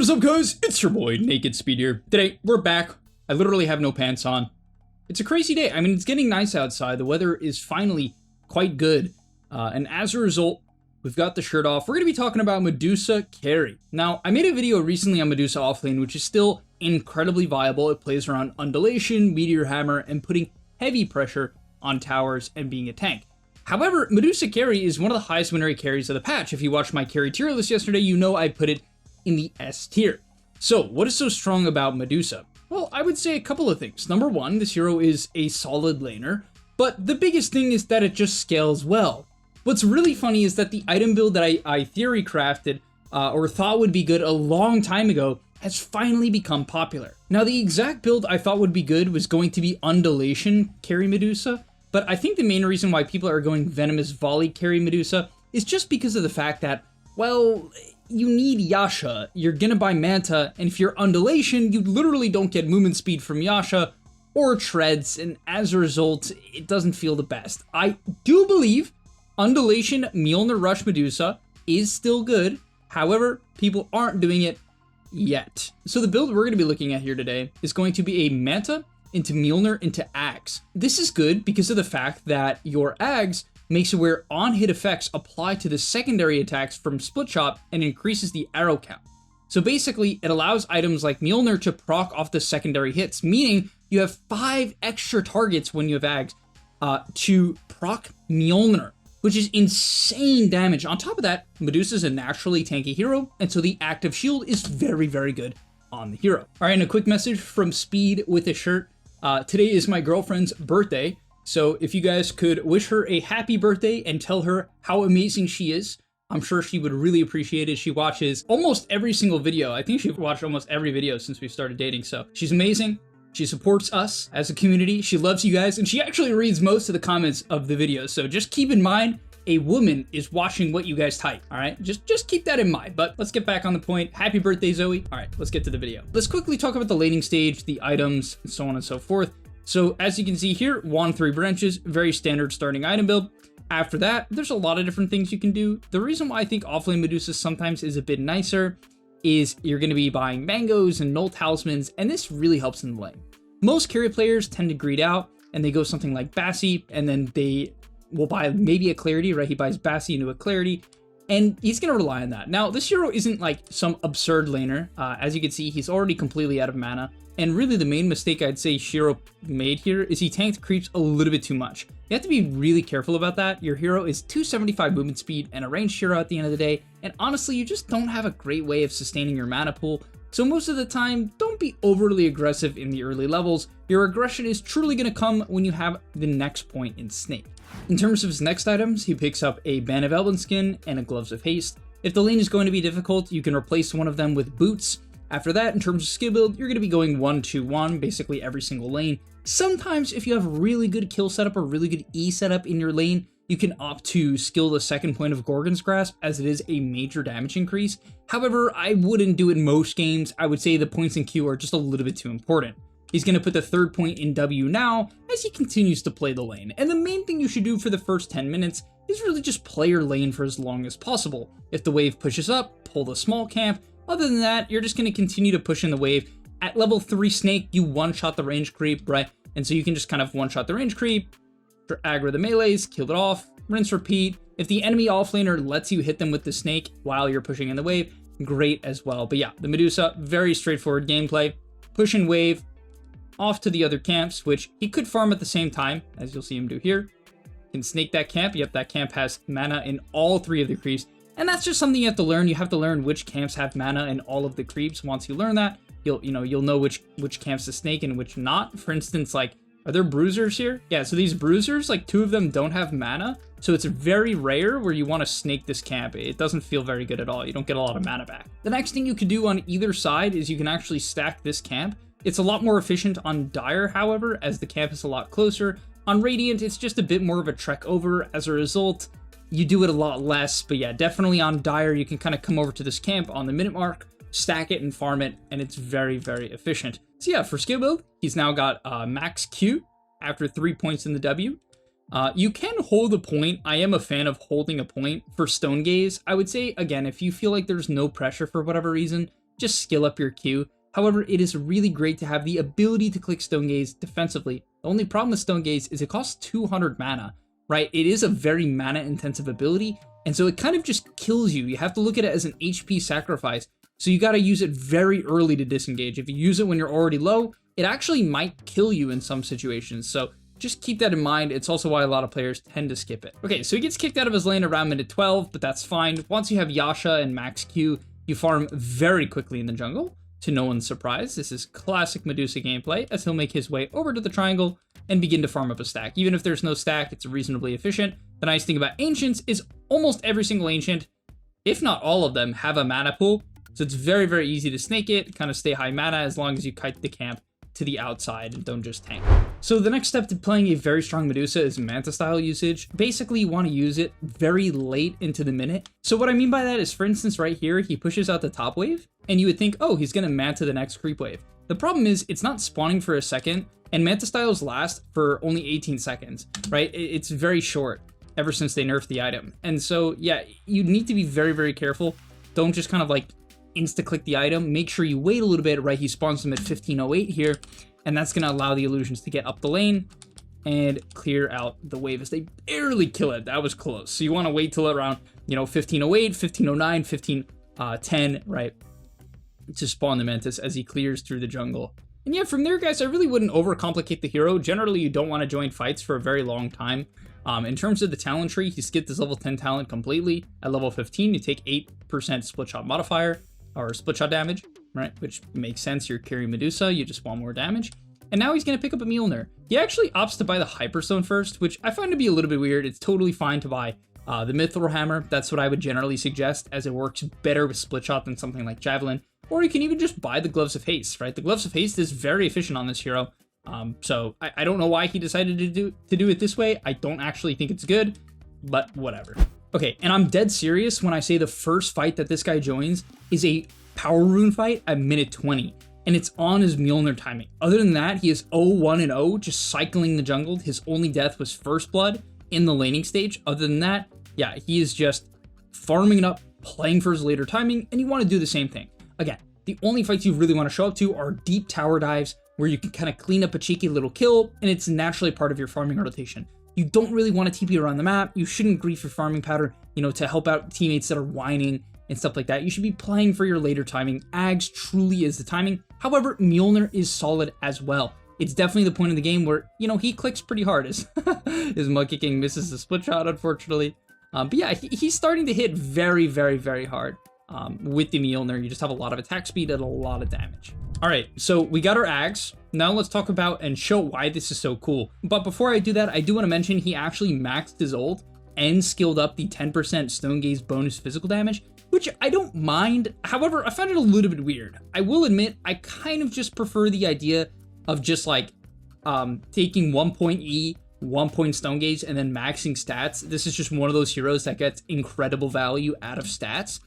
What is up, guys? It's your boy, Naked Speed here. Today, we're back. I literally have no pants on. It's a crazy day. I mean, it's getting nice outside. The weather is finally quite good. And as a result, we've got the shirt off. We're going to be talking about Medusa carry. Now, I made a video recently on Medusa offlane, which is still incredibly viable. It plays around undulation, meteor hammer, and putting heavy pressure on towers and being a tank. However, Medusa carry is one of the highest win rate carries of the patch. If you watched my carry tier list yesterday, you know I put it in the S tier. So, what is so strong about Medusa? Well, I would say a couple of things. Number one, this hero is a solid laner, but the biggest thing is that it just scales well. What's really funny is that the item build that I theory crafted, or thought would be good a long time ago, has finally become popular. Now, the exact build I thought would be good was going to be undulation carry Medusa, but I think the main reason why people are going venomous volley carry Medusa is just because of the fact that, well, you need Yasha, you're gonna buy Manta, and if you're undulation, you literally don't get movement speed from Yasha or treads, and as a result, it doesn't feel the best. I do believe undulation Mjolnir Rush Medusa is still good, however, people aren't doing it yet. So the build we're gonna be looking at here today is going to be a Manta into Mjolnir into Ags. This is good because of the fact that your Ags makes it where on-hit effects apply to the secondary attacks from Split Shot and increases the arrow count. So basically, it allows items like Mjolnir to proc off the secondary hits, meaning you have 5 extra targets when you have Ags to proc Mjolnir, which is insane damage. On top of that, Medusa is a naturally tanky hero, and so the active shield is very, very good on the hero. All right, and a quick message from Speed with a shirt. Today is my girlfriend's birthday. So if you guys could wish her a happy birthday and tell her how amazing she is, I'm sure she would really appreciate it. She watches almost every single video. I think she's watched almost every video since we started dating. So she's amazing. She supports us as a community. She loves you guys. And she actually reads most of the comments of the videos. So just keep in mind, a woman is watching what you guys type. All right, just keep that in mind. But let's get back on the point. Happy birthday, Zoe. All right, let's get to the video. Let's quickly talk about the laning stage, the items, and so on and so forth. So as you can see here, wand 3 branches, very standard starting item build. After that, there's a lot of different things you can do. The reason why I think offlane Medusa sometimes is a bit nicer is you're going to be buying mangoes and null talismans, and this really helps in the lane. Most carry players tend to greed out, and they go something like Bassi, and then they will buy maybe a clarity, right? He buys Bassi into a clarity, and he's going to rely on that. Now, this hero isn't like some absurd laner. As you can see, he's already completely out of mana. And really the main mistake I'd say Shiro made here is he tanked creeps a little bit too much. You have to be really careful about that. Your hero is 275 movement speed and a ranged hero at the end of the day. And honestly, you just don't have a great way of sustaining your mana pool. So most of the time, don't be overly aggressive in the early levels. Your aggression is truly going to come when you have the next point in Snake. In terms of his next items, he picks up a Band of Elven Skin and a Gloves of Haste. If the lane is going to be difficult, you can replace one of them with Boots. After that, in terms of skill build, you're going to be going 1-2-1, basically every single lane. Sometimes, if you have really good kill setup or really good E setup in your lane, you can opt to skill the second point of Gorgon's Grasp, as it is a major damage increase. However, I wouldn't do it in most games. I would say the points in Q are just a little bit too important. He's going to put the third point in W now, as he continues to play the lane. And the main thing you should do for the first 10 minutes is really just play your lane for as long as possible. If the wave pushes up, pull the small camp. Other than that, you're just going to continue to push in the wave. At level 3 Snake, you one-shot the range creep, right? And so you can just kind of one-shot the range creep, aggro the melees, kill it off, rinse, repeat. If the enemy offlaner lets you hit them with the Snake while you're pushing in the wave, great as well. But yeah, the Medusa, very straightforward gameplay. Push and wave off to the other camps, which he could farm at the same time, as you'll see him do here. Can snake that camp. Yep, that camp has mana in all 3 of the creeps. And that's just something you have to learn. You have to learn which camps have mana in all of the creeps. Once you learn that, you'll know which camps to snake and which not. For instance, like, are there bruisers here? Yeah, so these bruisers, like 2 of them don't have mana. So it's very rare where you want to snake this camp. It doesn't feel very good at all. You don't get a lot of mana back. The next thing you can do on either side is you can actually stack this camp. It's a lot more efficient on Dire, however, as the camp is a lot closer. On Radiant, it's just a bit more of a trek over. As a result, you do it a lot less, but yeah, definitely on Dire, you can kind of come over to this camp on the minute mark, stack it and farm it, and it's very, very efficient. So yeah, for skill build, he's now got max Q after 3 points in the W. You can hold a point. I am a fan of holding a point for Stone Gaze. I would say, again, if you feel like there's no pressure for whatever reason, just skill up your Q. However, it is really great to have the ability to click Stone Gaze defensively. The only problem with Stone Gaze is it costs 200 mana, right? It is a very mana intensive ability, and so it kind of just kills you. You have to look at it as an HP sacrifice, so you got to use it very early to disengage. If you use it when you're already low, it actually might kill you in some situations, so just keep that in mind. It's also why a lot of players tend to skip it. Okay, so he gets kicked out of his lane around minute 12, but that's fine. Once you have Yasha and max Q, you farm very quickly in the jungle. To no one's surprise, this is classic Medusa gameplay, as he'll make his way over to the triangle and begin to farm up a stack. Even if there's no stack, it's reasonably efficient. The nice thing about Ancients is almost every single Ancient, if not all of them, have a mana pool. So it's very, very easy to snake it, kind of stay high mana as long as you kite the camp to the outside and don't just tank. So the next step to playing a very strong Medusa is Manta style usage. Basically, you want to use it very late into the minute. So what I mean by that is, for instance, right here, he pushes out the top wave, and you would think, oh, he's going to Manta the next creep wave. The problem is, it's not spawning for a second, and Manta styles last for only 18 seconds, right? It's very short, ever since they nerfed the item. And so, yeah, you need to be very, very careful. Don't just kind of like insta-click the item. Make sure you wait a little bit, right? He spawns them at 1508 here, and that's going to allow the illusions to get up the lane and clear out the wave as they barely kill it. That was close. So you want to wait till around, 1508, 1509, 1510, right? To spawn the Mantis as he clears through the jungle. And yeah, from there, guys, I really wouldn't overcomplicate the hero. Generally, you don't want to join fights for a very long time. In terms of the talent tree, he skipped his level 10 talent completely. At level 15, you take 8% split shot modifier, or split shot damage, right? Which makes sense. You're carrying Medusa, you just want more damage. And now he's going to pick up a Mjolnir. He actually opts to buy the Hyperstone first, which I find to be a little bit weird. It's totally fine to buy the Mithril Hammer. That's what I would generally suggest, as it works better with split shot than something like Javelin. Or you can even just buy the Gloves of Haste, right? The Gloves of Haste is very efficient on this hero. So I don't know why he decided to do it this way. I don't actually think it's good, but whatever. Okay, and I'm dead serious when I say the first fight that this guy joins is a Power Rune fight at minute 20, and it's on his Mjolnir timing. Other than that, he is 0-1 and 0, just cycling the jungle. His only death was First Blood in the laning stage. Other than that, yeah, he is just farming it up, playing for his later timing, and you want to do the same thing. Again, the only fights you really want to show up to are deep tower dives, where you can kind of clean up a cheeky little kill, and it's naturally part of your farming rotation. You don't really want to TP around the map. You shouldn't grief your farming pattern, to help out teammates that are whining and stuff like that. You should be playing for your later timing. Ags truly is the timing. However, Mjolnir is solid as well. It's definitely the point of the game where, he clicks pretty hard. His mud kicking misses the split shot, unfortunately. But yeah, he's starting to hit very, very, very hard. With the Mjolnir, you just have a lot of attack speed and a lot of damage. All right, so we got our Ags. Now let's talk about and show why this is so cool. But before I do that, I do want to mention he actually maxed his ult and skilled up the 10% Stone Gaze bonus physical damage, which I don't mind. However, I found it a little bit weird. I will admit, I kind of just prefer the idea of just like taking 1 point E, 1 point Stone Gaze, and then maxing stats. This is just one of those heroes that gets incredible value out of stats.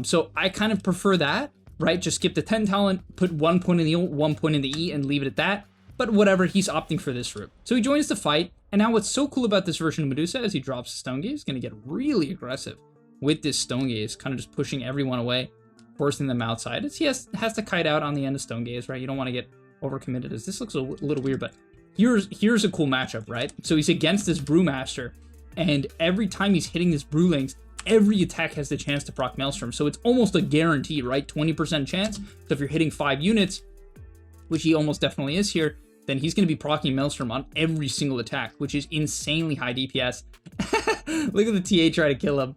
So I kind of prefer that, right? Just skip the 10 talent, put 1 point in the ult, 1 point in the E, and leave it at that. But whatever, he's opting for this route. So he joins the fight, and now what's so cool about this version of Medusa is he drops the Stone Gaze, he's gonna get really aggressive with this Stone Gaze, kind of just pushing everyone away, forcing them outside. He has to kite out on the end of Stone Gaze, right? You don't want to get overcommitted, as this looks a little weird, but here's a cool matchup, right? So he's against this Brewmaster, and every time he's hitting this Brewlings, every attack has the chance to proc Maelstrom. So it's almost a guarantee, right? 20% chance. So if you're hitting 5 units, which he almost definitely is here, then he's going to be proccing Maelstrom on every single attack, which is insanely high DPS. Look at the TA try to kill him.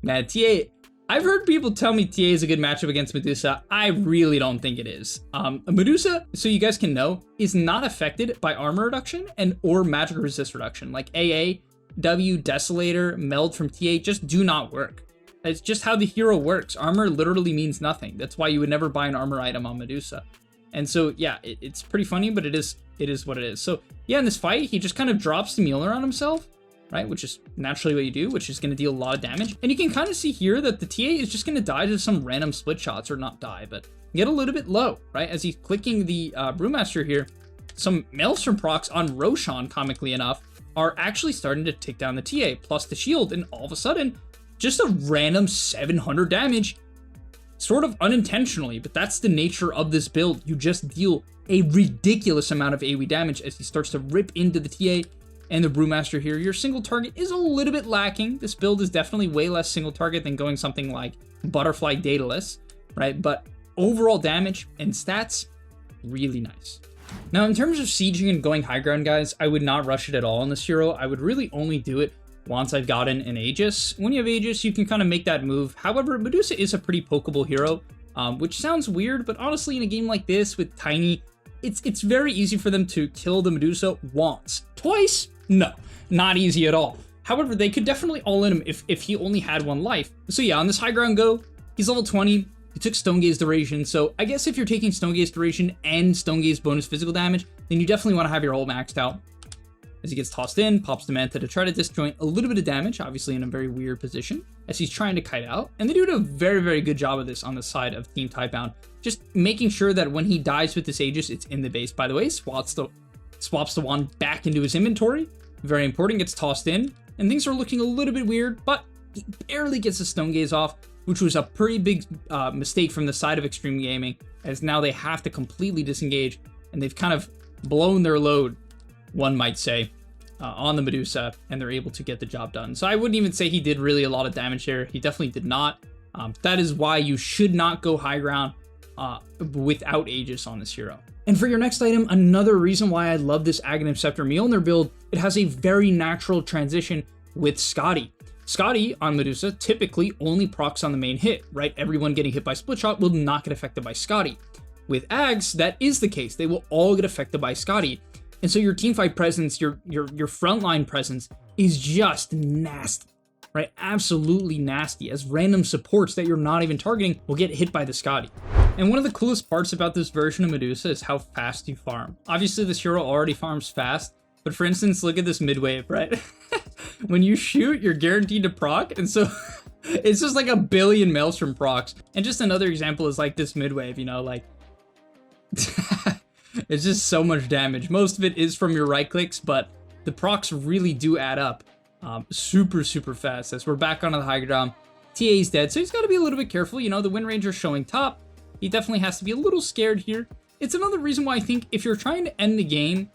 Man, TA, I've heard people tell me TA is a good matchup against Medusa. I really don't think it is. Medusa, so you guys can know, is not affected by armor reduction or magic resist reduction. Like AA, W, Desolator, Meld from TA just do not work. It's just how the hero works. Armor literally means nothing. That's why you would never buy an armor item on Medusa. And so, yeah, it's pretty funny, but it is what it is. So, yeah, in this fight, he just kind of drops the Mjolnir on himself, right? Which is naturally what you do, which is going to deal a lot of damage. And you can kind of see here that the TA is just going to die to some random split shots, or not die, but get a little bit low, right? As he's clicking the Brewmaster here, some Maelstrom procs on Roshan, comically enough, are actually starting to take down the TA, plus the shield, and all of a sudden, just a random 700 damage sort of unintentionally, but that's the nature of this build. You just deal a ridiculous amount of AoE damage as he starts to rip into the TA and the Brewmaster here. Your single target is a little bit lacking. This build is definitely way less single target than going something like Butterfly Daedalus, right? But overall damage and stats, really nice. Now, in terms of sieging and going high ground, guys, I would not rush it at all on this hero. I would really only do it once I've gotten an Aegis. When you have Aegis, you can kind of make that move. However, Medusa is a pretty pokeable hero, which sounds weird, but honestly, in a game like this with Tiny, it's very easy for them to kill the Medusa once. Twice? No, not easy at all. However, they could definitely all-in him if he only had one life. So yeah, on this high ground go, he's level 20. He took Stone Gaze duration, so I guess if you're taking Stone Gaze duration and Stone Gaze bonus physical damage, then you definitely want to have your ult maxed out. As he gets tossed in, pops the Manta to try to disjoint a little bit of damage, obviously in a very weird position, as he's trying to kite out. And they do a very, very good job of this on the side of Team Typebound, just making sure that when he dies with this Aegis, it's in the base. By the way, swaps the wand back into his inventory. Very important, gets tossed in, and things are looking a little bit weird, but he barely gets a Stone Gaze off, which was a pretty big mistake from the side of Extreme Gaming, as now they have to completely disengage, and they've kind of blown their load, one might say, on the Medusa, and they're able to get the job done. So I wouldn't even say he did really a lot of damage there. He definitely did not. That is why you should not go high ground without Aegis on this hero. And for your next item, another reason why I love this Aghanim Scepter Mjolnir build, it has a very natural transition with Skadi. Skadi on Medusa typically only procs on the main hit, right? Everyone getting hit by Split Shot will not get affected by Skadi. With Ags, that is the case. They will all get affected by Skadi. And so your teamfight presence, your frontline presence is just nasty, right? Absolutely nasty, as random supports that you're not even targeting will get hit by the Skadi. And one of the coolest parts about this version of Medusa is how fast you farm. Obviously, this hero already farms fast, but for instance, look at this mid-wave, right? When you shoot, you're guaranteed to proc, and so it's just like a billion Maelstrom procs. And just another example is like this mid-wave, you know, like... It's just so much damage. Most of it is from your right clicks, but the procs really do add up super, super fast. As we're back onto the high ground, TA's dead, so he's got to be a little bit careful. You know, the Wind Ranger's showing top. He definitely has to be a little scared here. It's another reason why I think if you're trying to end the game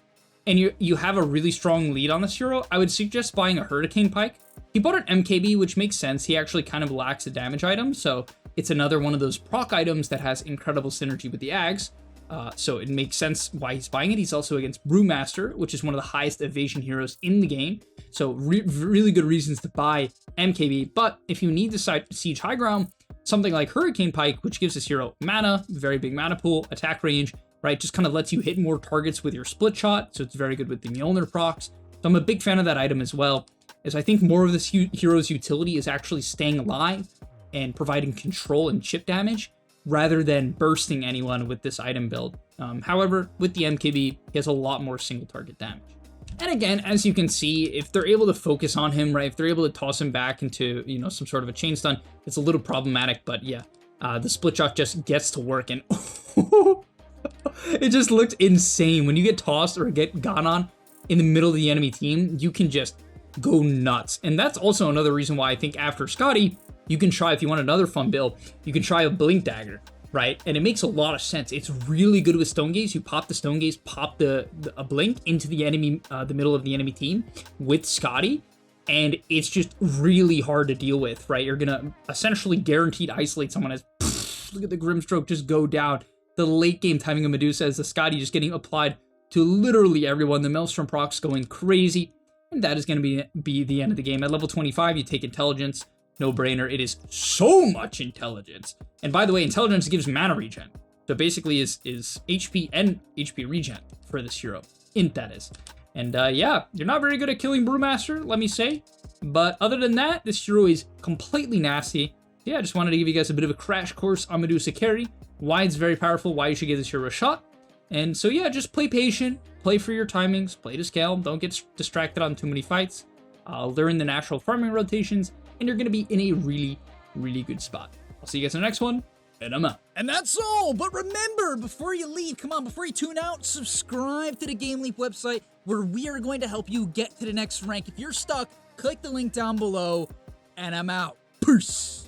and you have a really strong lead on this hero, I would suggest buying a Hurricane Pike. He bought an MKB, which makes sense. He actually kind of lacks a damage item, so it's another one of those proc items that has incredible synergy with the Ags. So it makes sense why he's buying it. He's also against Brewmaster, which is one of the highest evasion heroes in the game. So really good reasons to buy MKB. But if you need to siege high ground, something like Hurricane Pike, which gives this hero mana, very big mana pool, attack range, right? Just kind of lets you hit more targets with your split shot. So it's very good with the Mjolnir procs. So I'm a big fan of that item as well, as I think more of this hero's utility is actually staying alive and providing control and chip damage, rather than bursting anyone with this item build. However, with the MKB, he has a lot more single target damage. And again, as you can see, if they're able to focus on him, right, if they're able to toss him back into, you know, some sort of a chain stun, it's a little problematic, but yeah, the split shot just gets to work, and it just looked insane. When you get tossed or get gone on in the middle of the enemy team, you can just go nuts. And that's also another reason why I think after Skadi, you can try, if you want another fun build, you can try a Blink Dagger, right? And it makes a lot of sense. It's really good with Stone Gaze. You pop the Stone Gaze, pop a Blink into the enemy, the middle of the enemy team with Skadi, and it's just really hard to deal with, right? You're gonna essentially guaranteed isolate someone as, look at the Grimstroke just go down. The late game timing of Medusa as the Skadi just getting applied to literally everyone. The Maelstrom procs going crazy, and that is gonna be the end of the game. At level 25, you take Intelligence. No brainer. It is so much intelligence. And by the way, intelligence gives mana regen. So basically is HP and HP regen for this hero. Int, that is. And yeah, you're not very good at killing Brewmaster, let me say. But other than that, this hero is completely nasty. Yeah, I just wanted to give you guys a bit of a crash course on Medusa carry, why it's very powerful, why you should give this hero a shot. And so yeah, just play patient, play for your timings, play to scale, don't get distracted on too many fights. Learn the natural farming rotations, and you're going to be in a really, really good spot. I'll see you guys in the next one, and I'm out. And that's all, but remember, before you leave, come on, before you tune out, subscribe to the gameleap website, where we are going to help you get to the next rank. If you're stuck, click the link down below, and I'm out. Peace!